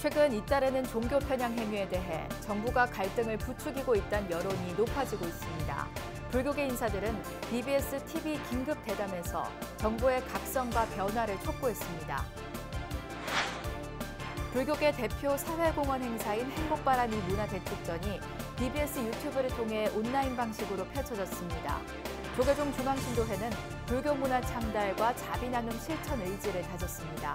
최근 잇따르는 종교 편향 행위에 대해 정부가 갈등을 부추기고 있다는 여론이 높아지고 있습니다. 불교계 인사들은 BBS TV 긴급 대담에서 정부의 각성과 변화를 촉구했습니다. 불교계 대표 사회공헌 행사인 행복바람이 문화대축전이 BBS 유튜브를 통해 온라인 방식으로 펼쳐졌습니다. 조계종 중앙신도회는 불교 문화 창달과 자비 나눔 실천 의지를 다졌습니다.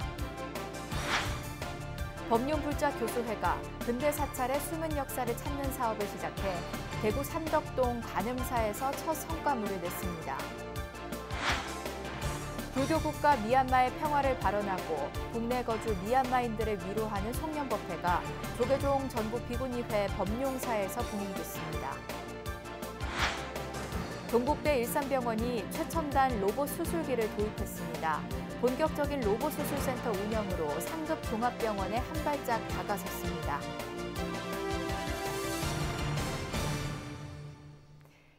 법륜불자교수회가 근대 사찰의 숨은 역사를 찾는 사업을 시작해 대구 삼덕동 관음사에서 첫 성과물을 냈습니다. 불교국가 미얀마의 평화를 발언하고 국내 거주 미얀마인들을 위로하는 송년법회가 조계종 전국비구니회 법룡사에서 공인됐습니다. 동국대 일산병원이 최첨단 로봇 수술기를 도입했습니다. 본격적인 로봇 수술센터 운영으로 상급 종합병원에 한 발짝 다가섰습니다.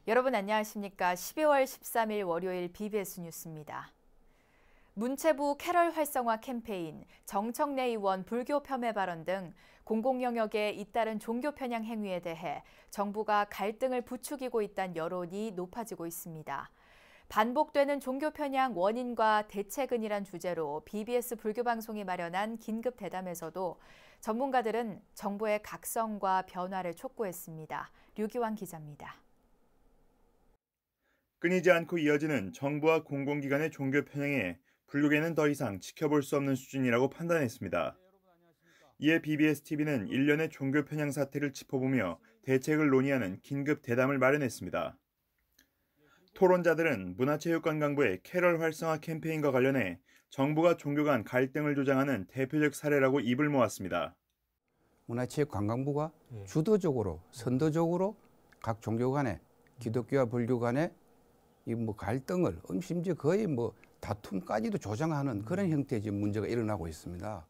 여러분 안녕하십니까? 12월 13일 월요일 BBS 뉴스입니다. 문체부 캐럴 활성화 캠페인, 정청래 의원 불교 폄훼 발언 등 공공영역에 잇따른 종교 편향 행위에 대해 정부가 갈등을 부추기고 있다는 여론이 높아지고 있습니다. 반복되는 종교 편향 원인과 대책은이란 주제로 BBS 불교방송이 마련한 긴급 대담에서도 전문가들은 정부의 각성과 변화를 촉구했습니다. 류기환 기자입니다. 끊이지 않고 이어지는 정부와 공공기관의 종교 편향에 불교계는 더 이상 지켜볼 수 없는 수준이라고 판단했습니다. 이에 BBS TV는 일련의 종교 편향 사태를 짚어보며 대책을 논의하는 긴급 대담을 마련했습니다. 토론자들은 문화체육관광부의 캐럴 활성화 캠페인과 관련해 정부가 종교 간 갈등을 조장하는 대표적 사례라고 입을 모았습니다. 문화체육관광부가 주도적으로, 선도적으로 각 종교 간에, 기독교와 불교 간에 이 갈등을 심지어 거의 다툼까지도 조장하는 그런 형태의 지금 문제가 일어나고 있습니다.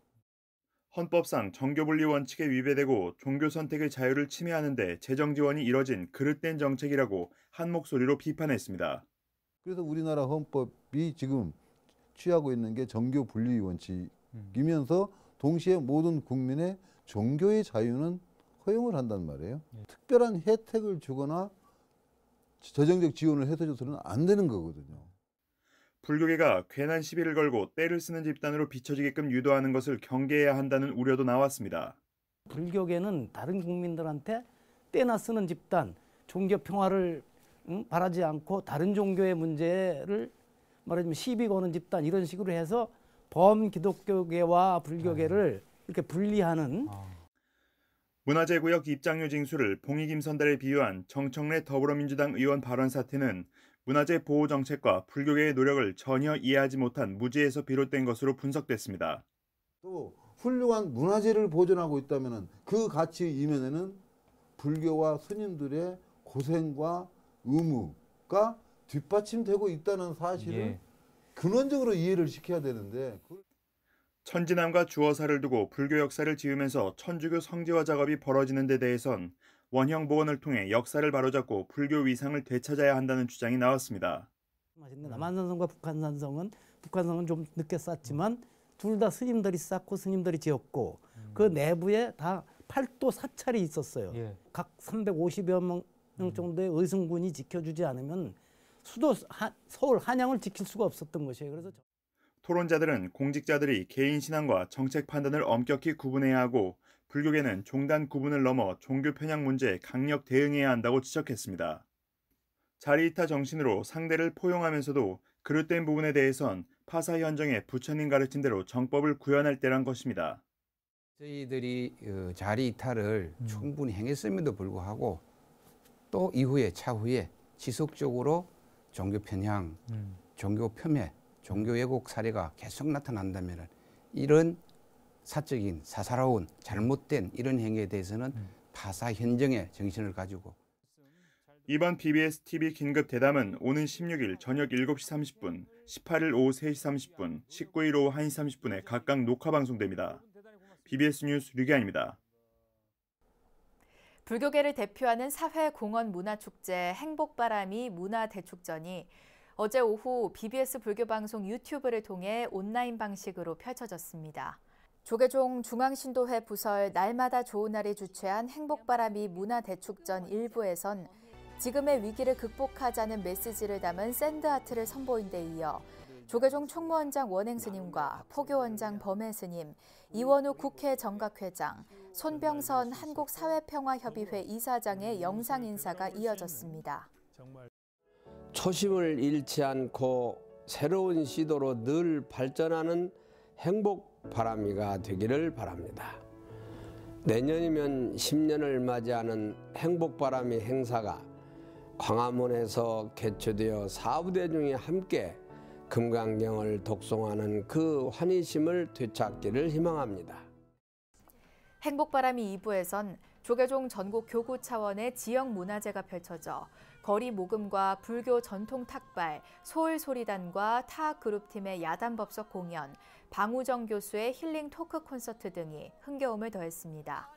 헌법상 정교분리 원칙에 위배되고 종교 선택의 자유를 침해하는 데 재정 지원이 이뤄진 그릇된 정책이라고 한 목소리로 비판했습니다. 그래서 우리나라 헌법이 지금 취하고 있는 게 정교분리 원칙이면서 동시에 모든 국민의 종교의 자유는 허용을 한단 말이에요. 특별한 혜택을 주거나 재정적 지원을 해서는 안 되는 거거든요. 불교계가 괜한 시비를 걸고 때를 쓰는 집단으로 비춰지게끔 유도하는 것을 경계해야 한다는 우려도 나왔습니다. 불교계는 다른 국민들한테 때나 쓰는 집단, 종교 평화를 바라지 않고 다른 종교의 문제를 말하자면 시비 거는 집단 이런 식으로 해서 범기독교계와 불교계를 이렇게 분리하는 문화재구역 입장료 징수를 봉익임선달에 비유한 정청래 더불어민주당 의원 발언 사태는 문화재 보호 정책과 불교계의 노력을 전혀 이해하지 못한 무지에서 비롯된 것으로 분석됐습니다. 또 훌륭한 문화재를 보존하고 있다면 그 가치 이면에는 불교와 스님들의 고생과 의무가 뒷받침되고 있다는 사실을 근원적으로 이해를 시켜야 되는데 천지남과 주어사를 두고 불교 역사를 지으면서 천주교 성지화 작업이 벌어지는 데 대해선 원형 복원을 통해 역사를 바로잡고 불교 위상을 되찾아야 한다는 주장이 나왔습니다. 남한산성과 북한산성은 좀 늦게 쌓지만 둘 다 스님들이 쌓고 스님들이 지었고 그 내부에 다 팔도 사찰이 있었어요. 각 350여 명 정도의 의승군이 지켜주지 않으면 수도 서울 한양을 지킬 수가 없었던 것이에요. 그래서 토론자들은 공직자들이 개인 신앙과 정책 판단을 엄격히 구분해야 하고 불교계는 종단 구분을 넘어 종교 편향 문제에 강력 대응해야 한다고 지적했습니다. 자리이타 정신으로 상대를 포용하면서도 그릇된 부분에 대해선 파사 현정의 부처님 가르친 대로 정법을 구현할 때란 것입니다. 저희들이 자리이타를 충분히 행했음에도 불구하고 또 차후에 지속적으로 종교 편향, 종교 폄훼, 종교 왜곡 사례가 계속 나타난다면 이런 사적인 사사로운 잘못된 이런 행위에 대해서는 파사 현정의 정신을 가지고 이번 BBS TV 긴급 대담은 오는 16일 저녁 7시 30분, 18일 오후 3시 30분, 19일 오후 1시 30분에 각각 녹화 방송됩니다. BBS 뉴스 류기환입니다. 불교계를 대표하는 사회공헌문화축제 행복바람이 문화대축전이 어제 오후 BBS 불교방송 유튜브를 통해 온라인 방식으로 펼쳐졌습니다. 조계종 중앙신도회 부설 날마다 좋은 날이 주최한 행복바람이 문화대축전 1부에선 지금의 위기를 극복하자는 메시지를 담은 샌드아트를 선보인 데 이어 조계종 총무원장 원행스님과 포교원장 범해스님, 이원우 국회 정각회장, 손병선 한국사회평화협의회 이사장의 영상 인사가 이어졌습니다. 초심을 잃지 않고 새로운 시도로 늘 발전하는 행복바람이가 되기를 바랍니다. 내년이면 10년을 맞이하는 행복바람이 행사가 광화문에서 개최되어 사부대 중에 함께 금강경을 독송하는 그 환희심을 되찾기를 희망합니다. 행복바람이 2부에선 조계종 전국 교구 차원의 지역문화제가 펼쳐져 거리 모금과 불교 전통 탁발, 소을소리단과 타 그룹팀의 야단법석 공연, 방우정 교수의 힐링 토크 콘서트 등이 흥겨움을 더했습니다.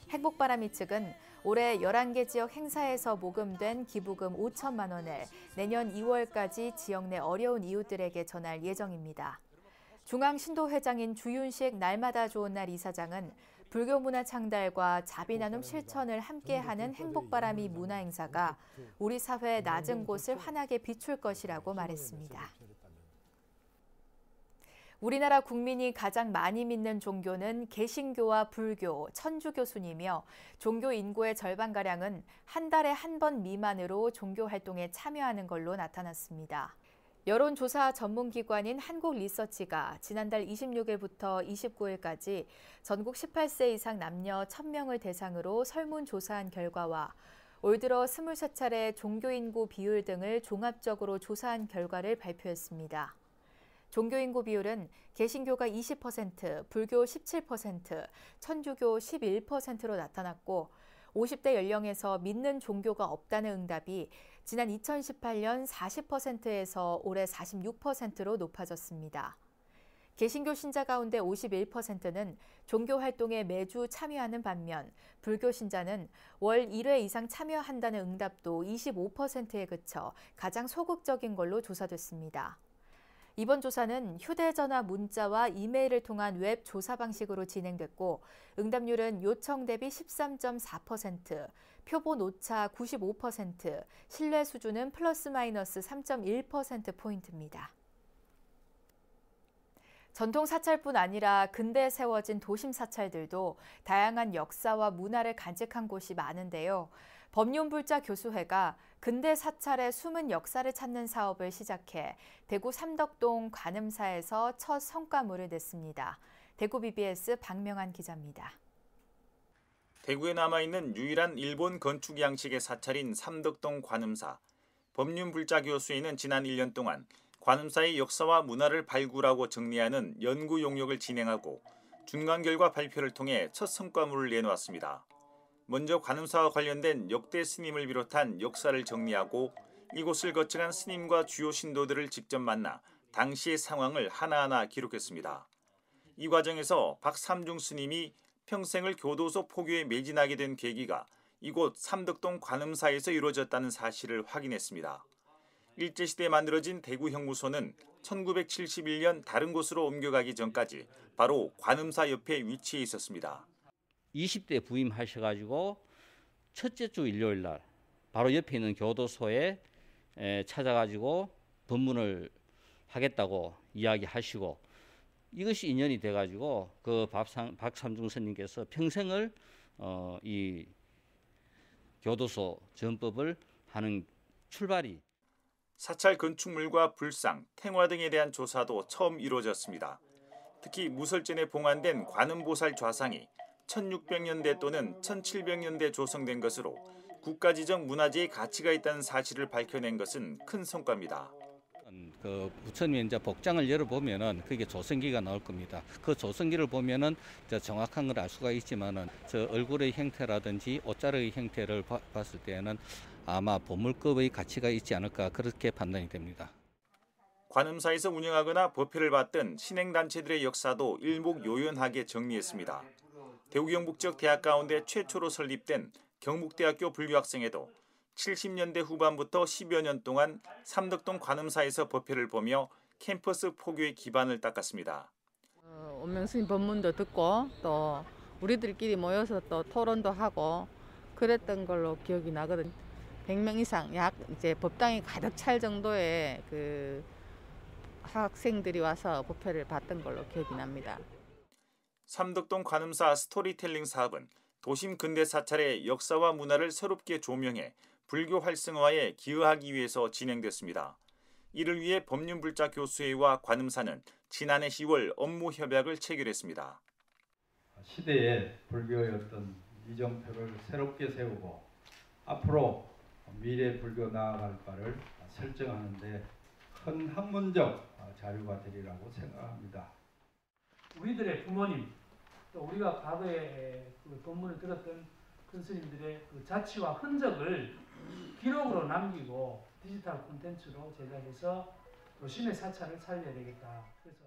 행복바람이 측은 올해 11개 지역 행사에서 모금된 기부금 5천만 원을 내년 2월까지 지역 내 어려운 이웃들에게 전할 예정입니다. 중앙신도회장인 주윤식 날마다 좋은 날 이사장은 불교 문화 창달과 자비 나눔 실천을 함께하는 행복바람이 문화행사가 우리 사회의 낮은 곳을 환하게 비출 것이라고 말했습니다. 우리나라 국민이 가장 많이 믿는 종교는 개신교와 불교, 천주교 순이며 종교 인구의 절반가량은 한 달에 한 번 미만으로 종교 활동에 참여하는 걸로 나타났습니다. 여론조사 전문기관인 한국리서치가 지난달 26일부터 29일까지 전국 18세 이상 남녀 1000명을 대상으로 설문조사한 결과와 올 들어 23차례 종교인구 비율 등을 종합적으로 조사한 결과를 발표했습니다. 종교인구 비율은 개신교가 20%, 불교 17%, 천주교 11%로 나타났고 50대 연령에서 믿는 종교가 없다는 응답이 지난 2018년 40%에서 올해 46%로 높아졌습니다. 개신교 신자 가운데 51%는 종교 활동에 매주 참여하는 반면 불교 신자는 월 1회 이상 참여한다는 응답도 25%에 그쳐 가장 소극적인 걸로 조사됐습니다. 이번 조사는 휴대전화 문자와 이메일을 통한 웹 조사 방식으로 진행됐고 응답률은 요청 대비 13.4%, 표본 오차 95%, 신뢰 수준은 플러스 마이너스 3.1%포인트입니다. 전통 사찰뿐 아니라 근대에 세워진 도심 사찰들도 다양한 역사와 문화를 간직한 곳이 많은데요. 법륜불자 교수회가 근대 사찰의 숨은 역사를 찾는 사업을 시작해 대구 삼덕동 관음사에서 첫 성과물을 냈습니다. 대구 BBS 박명한 기자입니다. 대구에 남아있는 유일한 일본 건축 양식의 사찰인 삼덕동 관음사. 법륜불자 교수회는 지난 1년 동안 관음사의 역사와 문화를 발굴하고 정리하는 연구 용역을 진행하고 중간 결과 발표를 통해 첫 성과물을 내놓았습니다. 먼저 관음사와 관련된 역대 스님을 비롯한 역사를 정리하고 이곳을 거쳐간 스님과 주요 신도들을 직접 만나 당시의 상황을 하나하나 기록했습니다. 이 과정에서 박삼중 스님이 평생을 교도소 포교에 매진하게 된 계기가 이곳 삼덕동 관음사에서 이루어졌다는 사실을 확인했습니다. 일제시대에 만들어진 대구 형무소는 1971년 다른 곳으로 옮겨가기 전까지 바로 관음사 옆에 위치해 있었습니다. 20대 부임하셔가지고 첫째 주 일요일 날 바로 옆에 있는 교도소에 찾아가지고 법문을 하겠다고 이야기하시고 이것이 인연이 돼가지고 그 박삼중 스님께서 평생을 이 교도소 전법을 하는 출발이 사찰 건축물과 불상, 탱화 등에 대한 조사도 처음 이루어졌습니다. 특히 무설전에 봉안된 관음보살 좌상이 1600년대 또는 1700년대 조성된 것으로 국가지정 문화재의 가치가 있다는 사실을 밝혀낸 것은 큰 성과입니다. 그 부처님의 이제 복장을 열어보면은 그게 조성기가 나올 겁니다. 그 조성기를 보면은 정확한 걸 알 수가 있지만은 저 얼굴의 형태라든지 옷자락의 형태를 봤을 때는 아마 보물급의 가치가 있지 않을까 그렇게 판단이 됩니다. 관음사에서 운영하거나 법회를 받던 신행단체들의 역사도 일목요연하게 정리했습니다. 대구 경북 대학 가운데 최초로 설립된 경북대학교 불교학생회도 70년대 후반부터 10여 년 동안 삼덕동 관음사에서 법회를 보며 캠퍼스 포교의 기반을 닦았습니다. 원명스님 법문도 듣고 또 우리들끼리 모여서 또 토론도 하고 그랬던 걸로 기억이 나거든. 100명 이상 약 이제 법당이 가득 찰 정도의 그 학생들이 와서 법회를 봤던 걸로 기억이 납니다. 삼덕동 관음사 스토리텔링 사업은 도심 근대 사찰의 역사와 문화를 새롭게 조명해 불교 활성화에 기여하기 위해서 진행됐습니다. 이를 위해 법륜불자 교수회와 관음사는 지난해 10월 업무 협약을 체결했습니다. 시대에 불교의 어떤 이정표를 새롭게 세우고 앞으로 미래 불교 나아갈 바를 설정하는 데 큰 학문적 자료가 되리라고 생각합니다. 우리들의 부모님 또 우리가 과거에 그 법문을 들었던 큰 스님들의 그 자취와 흔적을 기록으로 남기고 디지털 콘텐츠로 제작해서 도심의 사찰을 살려야 되겠다. 그래서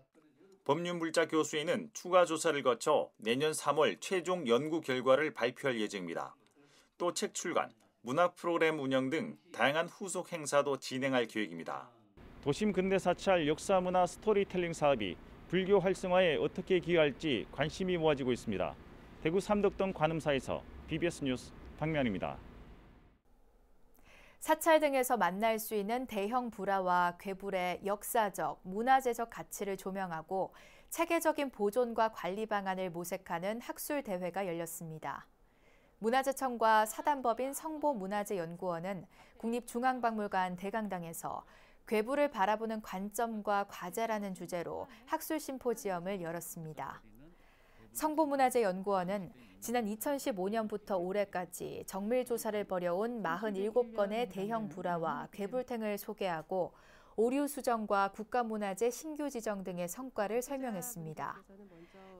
법륜불자 교수회는 추가 조사를 거쳐 내년 3월 최종 연구 결과를 발표할 예정입니다. 또 책 출간, 문학 프로그램 운영 등 다양한 후속 행사도 진행할 계획입니다. 도심 근대 사찰 역사 문화 스토리텔링 사업이 불교 활성화에 어떻게 기여할지 관심이 모아지고 있습니다. 대구 삼덕동 관음사에서 BBS 뉴스 박면입니다. 사찰 등에서 만날 수 있는 대형 불화와 괴불의 역사적, 문화재적 가치를 조명하고 체계적인 보존과 관리 방안을 모색하는 학술 대회가 열렸습니다. 문화재청과 사단법인 성보문화재연구원은 국립중앙박물관 대강당에서 괴불을 바라보는 관점과 과제라는 주제로 학술 심포지엄을 열었습니다. 성보문화재연구원은 지난 2015년부터 올해까지 정밀조사를 벌여온 47건의 대형 불화와 괴불탱을 소개하고 오류 수정과 국가문화재 신규 지정 등의 성과를 설명했습니다.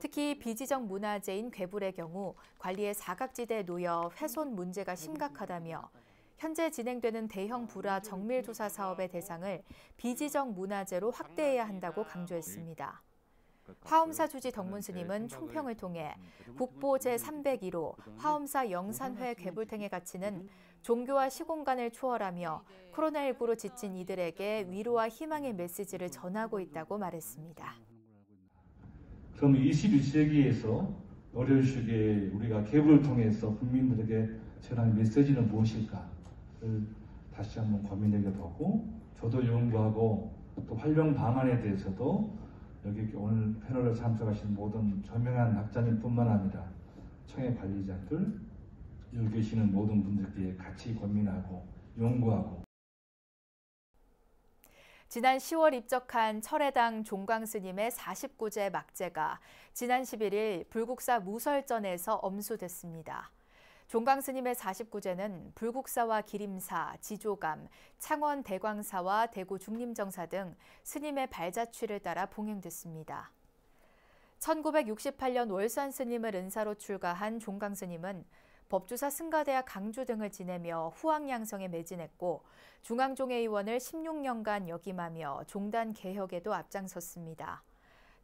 특히 비지정 문화재인 괴불의 경우 관리에 사각지대에 놓여 훼손 문제가 심각하다며 현재 진행되는 대형 불화 정밀조사 사업의 대상을 비지정 문화재로 확대해야 한다고 강조했습니다. 화엄사 주지 덕문스님은 총평을 통해 국보 제301호 화엄사 영산회 괴불탱의 가치는 종교와 시공간을 초월하며 코로나19로 지친 이들에게 위로와 희망의 메시지를 전하고 있다고 말했습니다. 저는 21세기에서 어려우시기에 우리가 괴불을 통해서 국민들에게 전하는 메시지는 무엇일까를 다시 한번 고민하게 되고 저도 연구하고 또 활용 방안에 대해서도 여기 오늘 패널에 참석하신 모든 저명한 학자님뿐만 아니라 청해 관리자들, 여기 계시는 모든 분들께 같이 고민하고 연구하고 지난 10월 입적한 철회당 종광스님의 49제 막제가 지난 11일 불국사 무설전에서 엄수됐습니다. 종광스님의 49제는 불국사와 기림사, 지조감, 창원 대광사와 대구 중림정사 등 스님의 발자취를 따라 봉행됐습니다. 1968년 월산 스님을 은사로 출가한 종광스님은 법주사 승가대학 강주 등을 지내며 후황양성에 매진했고 중앙종회의원을 16년간 역임하며 종단 개혁에도 앞장섰습니다.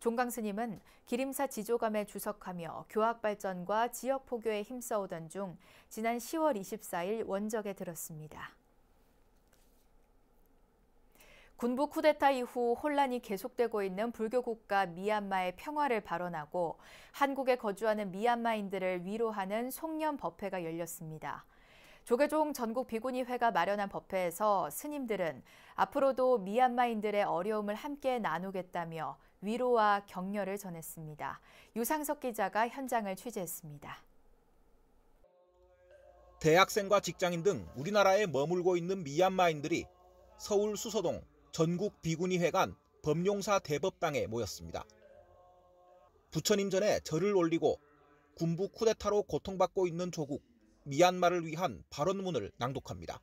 종광스님은 기림사 지조감에 주석하며 교학 발전과 지역 포교에 힘써오던 중 지난 10월 24일 원적에 들었습니다. 군부 쿠데타 이후 혼란이 계속되고 있는 불교 국가 미얀마의 평화를 발언하고 한국에 거주하는 미얀마인들을 위로하는 송년 법회가 열렸습니다. 조계종 전국 비구니회가 마련한 법회에서 스님들은 앞으로도 미얀마인들의 어려움을 함께 나누겠다며 위로와 격려를 전했습니다. 유상석 기자가 현장을 취재했습니다. 대학생과 직장인 등 우리나라에 머물고 있는 미얀마인들이 서울 수서동 전국 비구니회관 법룡사 대법당에 모였습니다. 부처님 전에 절을 올리고 군부 쿠데타로 고통받고 있는 조국 미얀마를 위한 발언문을 낭독합니다.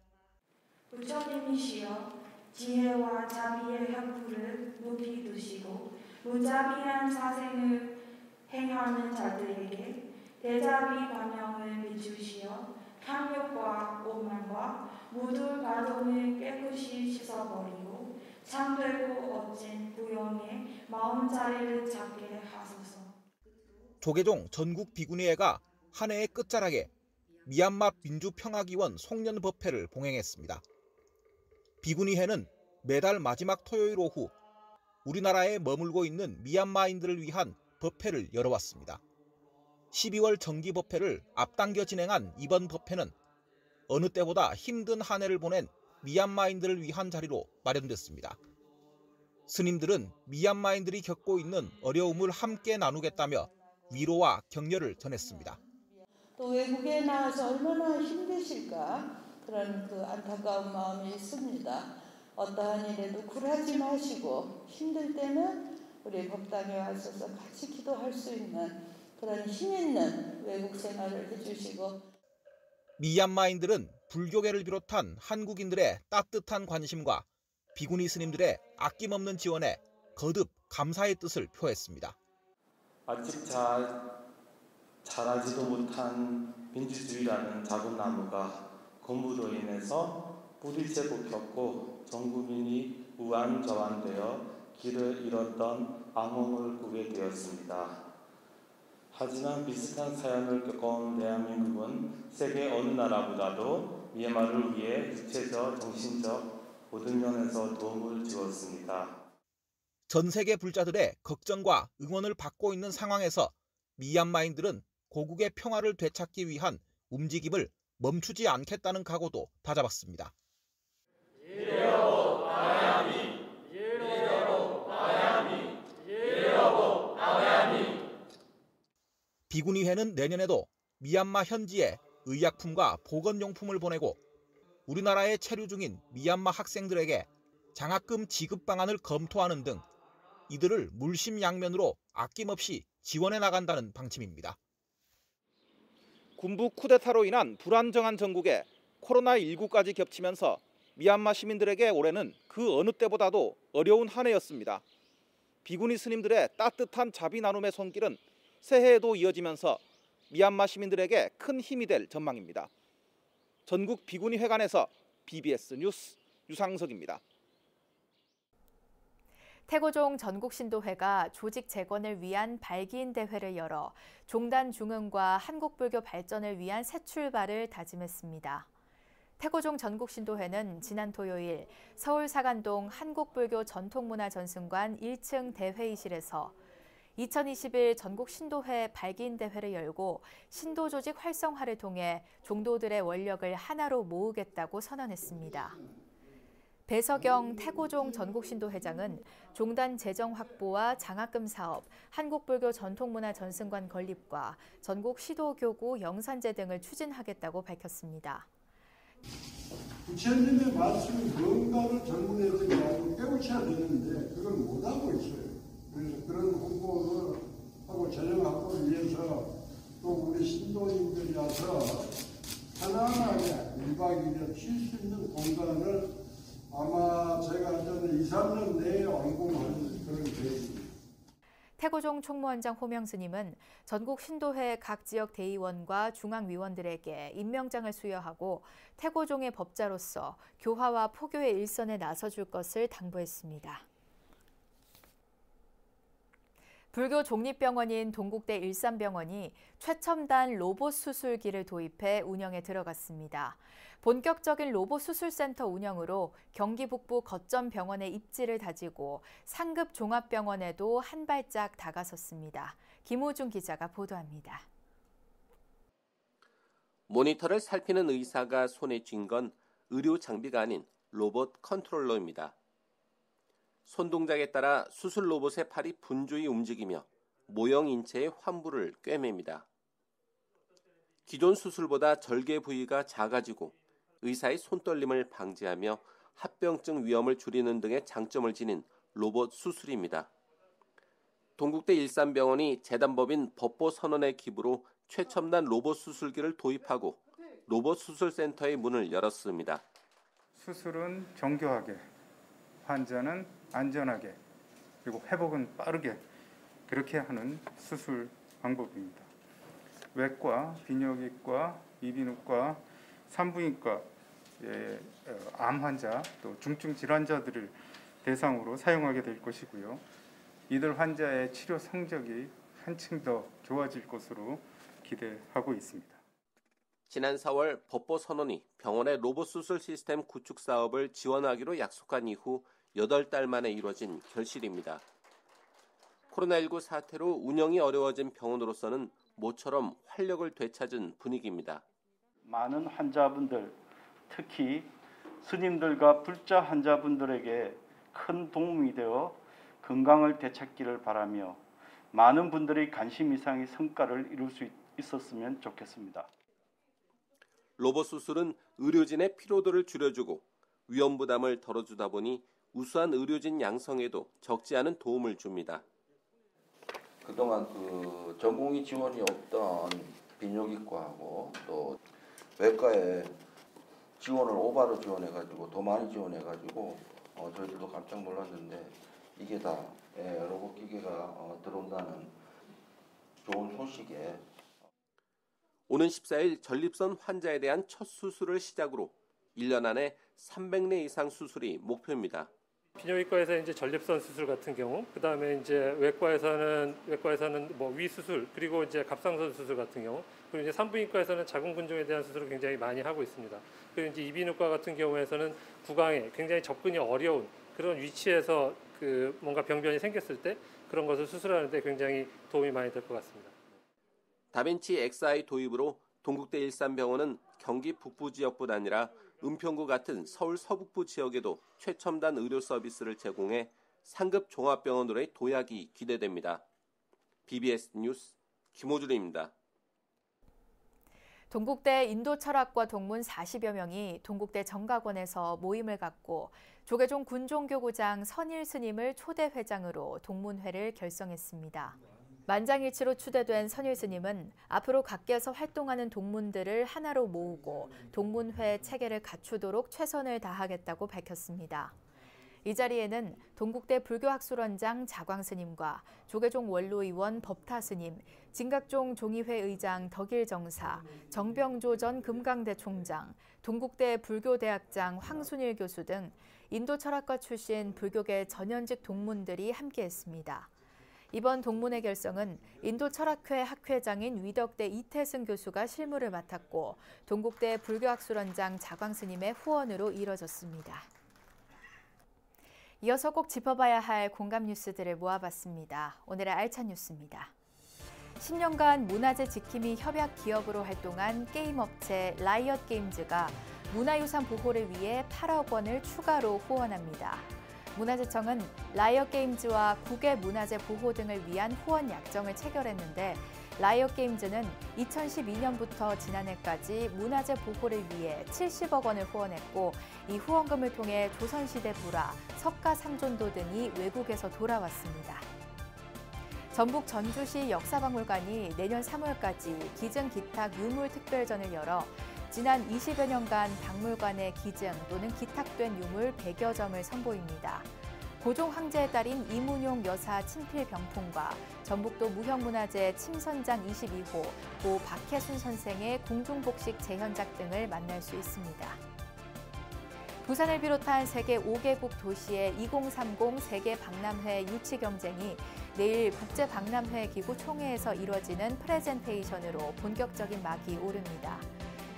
부처님이시여 지혜와 자비의 혁부를 높이 두시고 무자비한 사생을 행하는 자들에게 대자비 반영을 비추시어 탐욕과 오만과 묻을 가동을 깨끗이 씻어버리고 참되고 어찐 구용의 마음자리를 잡게 하소서. 조계종 전국 비구니회가 한 해의 끝자락에 미얀마 민주평화기원 송년법회를 봉행했습니다. 비구니회는 매달 마지막 토요일 오후 우리나라에 머물고 있는 미얀마인들을 위한 법회를 열어왔습니다. 12월 정기 법회를 앞당겨 진행한 이번 법회는 어느 때보다 힘든 한 해를 보낸 미얀마인들을 위한 자리로 마련됐습니다. 스님들은 미얀마인들이 겪고 있는 어려움을 함께 나누겠다며 위로와 격려를 전했습니다. 또 외국에 나와서 얼마나 힘드실까 그런 그 안타까운 마음이 있습니다. 어떠한 일에도 굴하지 마시고 힘들 때는 우리 법당에 와서 같이 기도할 수 있는 그런 힘 있는 외국 생활을 해주시고 미얀마인들은 불교계를 비롯한 한국인들의 따뜻한 관심과 비구니 스님들의 아낌없는 지원에 거듭 감사의 뜻을 표했습니다. 아직 자라지도 못한 민주주의라는 작은 나무가 건물로 인해서 뿌리채 뽑혔고 전 국민이 우완좌완되어 길을 잃었던 악몽을 꾸게 되었습니다. 하지만 비슷한 사연을 겪어온 대한민국은 세계 어느 나라보다도 미얀마를 위해 육체적, 정신적 모든 면에서 도움을 주었습니다. 전 세계 불자들의 걱정과 응원을 받고 있는 상황에서 미얀마인들은 고국의 평화를 되찾기 위한 움직임을 멈추지 않겠다는 각오도 다잡았습니다. 비구니회는 내년에도 미얀마 현지에 의약품과 보건용품을 보내고 우리나라에 체류 중인 미얀마 학생들에게 장학금 지급 방안을 검토하는 등 이들을 물심양면으로 아낌없이 지원해 나간다는 방침입니다. 군부 쿠데타로 인한 불안정한 전국에 코로나19까지 겹치면서 미얀마 시민들에게 올해는 그 어느 때보다도 어려운 한 해였습니다. 비구니 스님들의 따뜻한 자비 나눔의 손길은 새해에도 이어지면서 미얀마 시민들에게 큰 힘이 될 전망입니다. 전국 비구니 회관에서 BBS 뉴스 유상석입니다. 태고종 전국신도회가 조직 재건을 위한 발기인 대회를 열어 종단 중흥과 한국불교 발전을 위한 새 출발을 다짐했습니다. 태고종 전국신도회는 지난 토요일 서울 사간동 한국불교 전통문화전승관 1층 대회의실에서 2021 전국신도회 발기인 대회를 열고 신도 조직 활성화를 통해 종도들의 원력을 하나로 모으겠다고 선언했습니다. 배석영 태고종 전국신도회장은 종단 재정 확보와 장학금 사업, 한국불교 전통문화 전승관 건립과 전국 시도교구 영산제 등을 추진하겠다고 밝혔습니다. 부처님의 말씀이 뭔가를 젊은 애들이 알고 깨우쳐야 되는데 그걸 못하고 있어요. 그래서 그런 홍보를 하고 재정 확보를 위해서 또 우리 신도님들이 와서 편안하게 1박 2일 쉴 수 있는 공간을 아마 제가 알기로는 2, 3년 내에 완공하는 그런 계획입니다. 태고종 총무원장 호명 스님은 전국 신도회 각 지역 대의원과 중앙위원들에게 임명장을 수여하고 태고종의 법자로서 교화와 포교의 일선에 나서줄 것을 당부했습니다. 불교 종립병원인 동국대 일산병원이 최첨단 로봇 수술기를 도입해 운영에 들어갔습니다. 본격적인 로봇 수술센터 운영으로 경기 북부 거점병원의 입지를 다지고 상급 종합병원에도 한 발짝 다가섰습니다. 김호중 기자가 보도합니다. 모니터를 살피는 의사가 손에 쥔 건 의료 장비가 아닌 로봇 컨트롤러입니다. 손동작에 따라 수술 로봇의 팔이 분주히 움직이며 모형 인체의 환부를 꿰맵니다. 기존 수술보다 절개 부위가 작아지고 의사의 손떨림을 방지하며 합병증 위험을 줄이는 등의 장점을 지닌 로봇 수술입니다. 동국대 일산병원이 재단법인 법보 선언의 기부로 최첨단 로봇 수술기를 도입하고 로봇 수술센터의 문을 열었습니다. 수술은 정교하게, 환자는 안전하게, 그리고 회복은 빠르게 그렇게 하는 수술 방법입니다. 외과, 비뇨기과, 이비인후과, 산부인과, 암 환자, 또 중증 질환자들을 대상으로 사용하게 될 것이고요. 이들 환자의 치료 성적이 한층 더 좋아질 것으로 기대하고 있습니다. 지난 4월 법보 선언이 병원의 로봇 수술 시스템 구축 사업을 지원하기로 약속한 이후 8달 만에 이루어진 결실입니다. 코로나19 사태로 운영이 어려워진 병원으로서는 모처럼 활력을 되찾은 분위기입니다. 많은 환자분들, 특히 스님들과 불자 환자분들에게 큰 도움이 되어 건강을 되찾기를 바라며 많은 분들의 관심 이상의 성과를 이룰 수 있었으면 좋겠습니다. 로봇 수술은 의료진의 피로도를 줄여주고 위험 부담을 덜어주다 보니 우수한 의료진 양성에도 적지 않은 도움을 줍니다. 그동안 전공의 지원이 없던 비뇨기과하고 또 외과에 지원을 오바로 지원해가지고 더 많이 지원해가지고 저희들도 깜짝 놀랐는데 이게 다 로봇 기계가 들어온다는 좋은 소식에 오는 14일 전립선 환자에 대한 첫 수술을 시작으로 1년 안에 300례 이상 수술이 목표입니다. 비뇨기과에서 이제 전립선 수술 같은 경우, 그다음에 이제 외과에서는 뭐 위 수술, 그리고 이제 갑상선 수술 같은 경우, 그리고 이제 산부인과에서는 자궁근종에 대한 수술을 굉장히 많이 하고 있습니다. 그리고 이제 이비인후과 같은 경우에서는 구강에 굉장히 접근이 어려운 그런 위치에서 뭔가 병변이 생겼을 때 그런 것을 수술하는데 굉장히 도움이 많이 될 것 같습니다. 다빈치 XI 도입으로 동국대 일산병원은 경기 북부 지역뿐 아니라 은평구 같은 서울 서북부 지역에도 최첨단 의료 서비스를 제공해 상급 종합병원으로의 도약이 기대됩니다. BBS 뉴스 김호준입니다. 동국대 인도철학과 동문 40여 명이 동국대 정각원에서 모임을 갖고 조계종 군종교구장 선일 스님을 초대 회장으로 동문회를 결성했습니다. 만장일치로 추대된 선일 스님은 앞으로 각계에서 활동하는 동문들을 하나로 모으고 동문회 체계를 갖추도록 최선을 다하겠다고 밝혔습니다. 이 자리에는 동국대 불교학술원장 자광 스님과 조계종 원로의원 법타 스님, 진각종 종의회 의장 덕일 정사, 정병조 전 금강대 총장, 동국대 불교대학장 황순일 교수 등 인도 철학과 출신 불교계 전현직 동문들이 함께했습니다. 이번 동문회 결성은 인도철학회 학회장인 위덕대 이태승 교수가 실무를 맡았고 동국대 불교학술원장 자광 스님의 후원으로 이뤄졌습니다. 이어서 꼭 짚어봐야 할 공감 뉴스들을 모아봤습니다. 오늘의 알찬 뉴스입니다. 10년간 문화재 지킴이 협약 기업으로 활동한 게임업체 라이엇 게임즈가 문화유산 보호를 위해 8억 원을 추가로 후원합니다. 문화재청은 라이엇 게임즈와 국외 문화재 보호 등을 위한 후원 약정을 체결했는데 라이엇 게임즈는 2012년부터 지난해까지 문화재 보호를 위해 70억 원을 후원했고 이 후원금을 통해 조선시대 불화, 석가삼존도 등이 외국에서 돌아왔습니다. 전북 전주시 역사박물관이 내년 3월까지 기증기탁 유물특별전을 열어 지난 20여 년간 박물관에 기증 또는 기탁된 유물 100여 점을 선보입니다. 고종 황제의 딸인 이문용 여사 친필 병풍과 전북도 무형문화재 침선장 22호, 고 박혜순 선생의 공중복식 재현작 등을 만날 수 있습니다. 부산을 비롯한 세계 5개국 도시의 2030 세계 박람회 유치 경쟁이 내일 국제박람회 기구 총회에서 이뤄지는 프레젠테이션으로 본격적인 막이 오릅니다.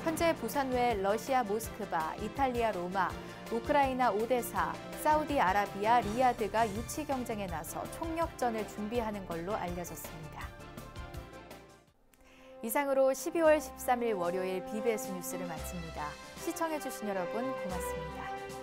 현재 부산 외 러시아 모스크바, 이탈리아 로마, 우크라이나 오데사, 사우디아라비아 리야드가 유치 경쟁에 나서 총력전을 준비하는 걸로 알려졌습니다. 이상으로 12월 13일 월요일 BBS 뉴스를 마칩니다. 시청해주신 여러분 고맙습니다.